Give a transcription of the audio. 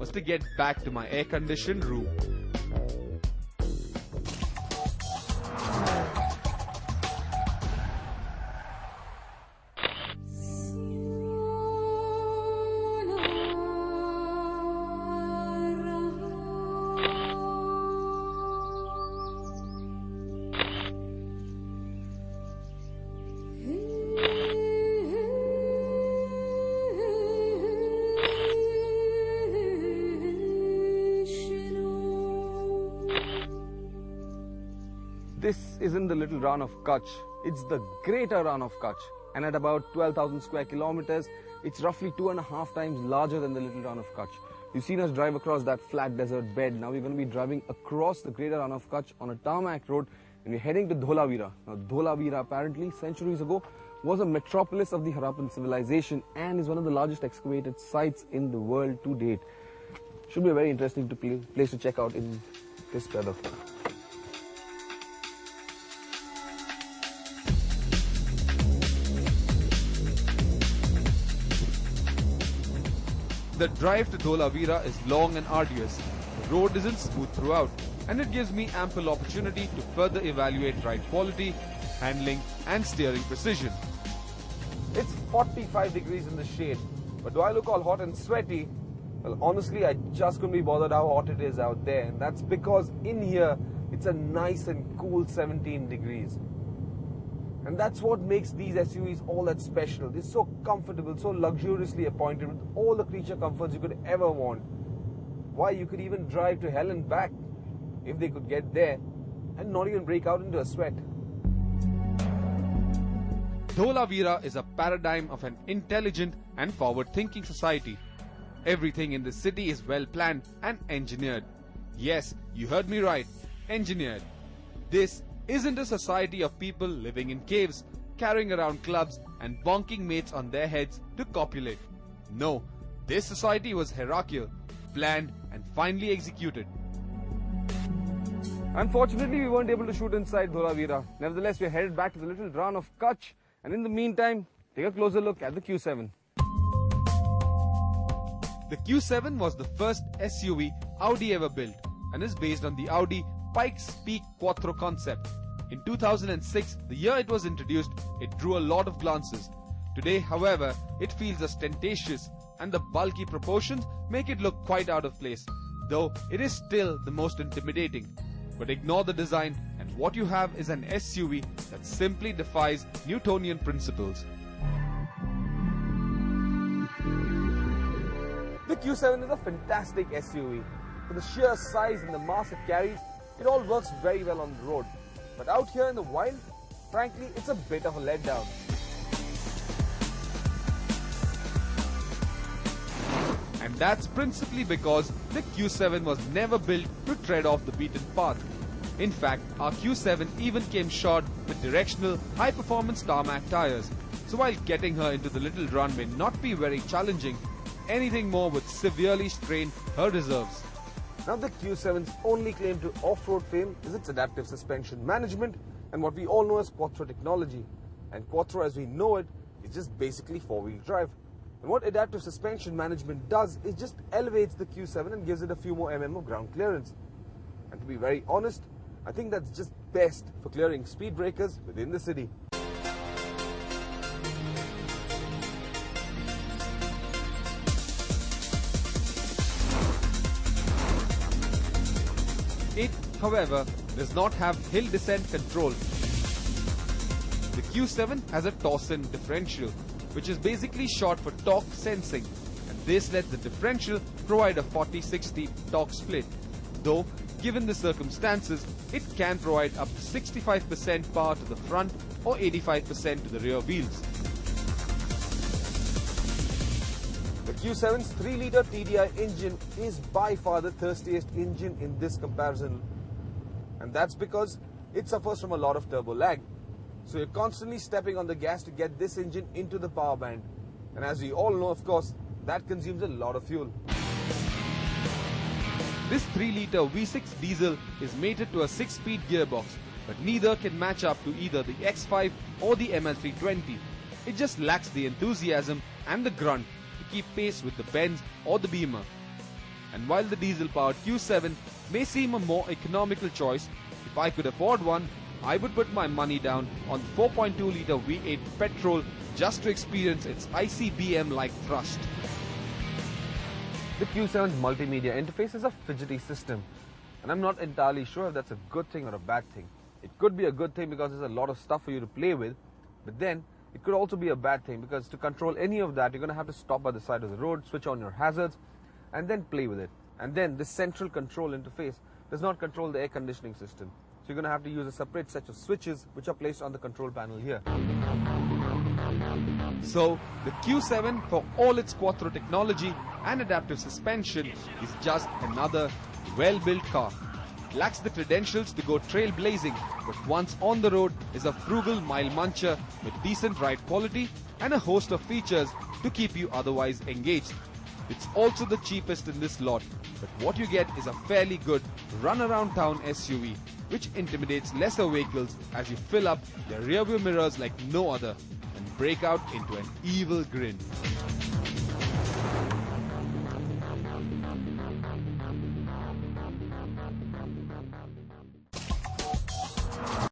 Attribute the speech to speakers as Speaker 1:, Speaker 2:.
Speaker 1: was to get back to my air-conditioned room.
Speaker 2: This isn't the Little Rann of Kutch, it's the Greater Rann of Kutch. And at about 12,000 square kilometers, it's roughly 2.5 times larger than the Little Rann of Kutch. You've seen us drive across that flat desert bed. Now we're going to be driving across the Greater Rann of Kutch on a tarmac road, and we're heading to Dholavira. Now Dholavira apparently, centuries ago, was a metropolis of the Harappan civilization and is one of the largest excavated sites in the world to date. Should be a very interesting place to check out in this weather.
Speaker 1: The drive to Dholavira is long and arduous. The road isn't smooth throughout, and it gives me ample opportunity to further evaluate ride quality, handling and steering precision.
Speaker 2: It's 45 degrees in the shade, but do I look all hot and sweaty? Well, honestly, I just couldn't be bothered how hot it is out there, and that's because in here, it's a nice and cool 17 degrees. And that's what makes these SUVs all that special. They're so comfortable, so luxuriously appointed with all the creature comforts you could ever want. Why, you could even drive to hell and back if they could get there and not even break out into a sweat.
Speaker 1: Dholavira is a paradigm of an intelligent and forward-thinking society. Everything in the city is well planned and engineered. Yes, you heard me right, engineered. This isn't a society of people living in caves, carrying around clubs and bonking mates on their heads to copulate. No, this society was hierarchical, planned and finally executed.
Speaker 2: Unfortunately, we weren't able to shoot inside Dholavira. Nevertheless, we're headed back to the Little Rann of Kutch, and in the meantime, take a closer look at the Q7.
Speaker 1: The Q7 was the first SUV Audi ever built and is based on the Audi Pikes Peak Quattro concept. In 2006, the year it was introduced, it drew a lot of glances. Today, however, it feels ostentatious and the bulky proportions make it look quite out of place, though it is still the most intimidating. But ignore the design and what you have is an SUV that simply defies Newtonian principles.
Speaker 2: The Q7 is a fantastic SUV. For the sheer size and the mass it carries, it all works very well on the road. But out here in the wild, frankly, it's a bit of a letdown.
Speaker 1: And that's principally because the Q7 was never built to tread off the beaten path. In fact, our Q7 even came short with directional, high-performance tarmac tires. So while getting her into the Little Rann may not be very challenging, anything more would severely strain her reserves.
Speaker 2: Now the Q7's only claim to off-road fame is its adaptive suspension management and what we all know as Quattro technology. And Quattro as we know it is just basically four-wheel drive. And what adaptive suspension management does is just elevates the Q7 and gives it a few more mm of ground clearance. And to be very honest, I think that's just best for clearing speed breakers within the city.
Speaker 1: It, however, does not have hill descent control. The Q7 has a torsion differential, which is basically short for torque sensing, and this lets the differential provide a 40-60 torque split. Though, given the circumstances, it can provide up to 65% power to the front or 85% to the rear wheels.
Speaker 2: The Q7's 3-litre TDI engine is by far the thirstiest engine in this comparison. And that's because it suffers from a lot of turbo lag. So you're constantly stepping on the gas to get this engine into the power band. And as we all know, of course, that consumes a lot of fuel.
Speaker 1: This 3-litre V6 diesel is mated to a 6-speed gearbox, but neither can match up to either the X5 or the ML320. It just lacks the enthusiasm and the grunt to keep pace with the Benz or the Beamer. And while the diesel-powered Q7 may seem a more economical choice, if I could afford one, I would put my money down on the 4.2-litre V8 petrol just to experience its ICBM-like thrust.
Speaker 2: The Q7's multimedia interface is a fidgety system, and I'm not entirely sure if that's a good thing or a bad thing. It could be a good thing because there's a lot of stuff for you to play with, but then it could also be a bad thing because to control any of that, you're going to have to stop by the side of the road, switch on your hazards, and then play with it. And then this central control interface does not control the air conditioning system. So you're going to have to use a separate set of switches which are placed on the control panel here.
Speaker 1: So, the Q7, for all its Quattro technology and adaptive suspension, is just another well-built car. It lacks the credentials to go trailblazing, but once on the road is a frugal mile muncher with decent ride quality and a host of features to keep you otherwise engaged. It's also the cheapest in this lot, but what you get is a fairly good run-around town SUV, which intimidates lesser vehicles as you fill up their rearview mirrors like no other and break out into an evil grin.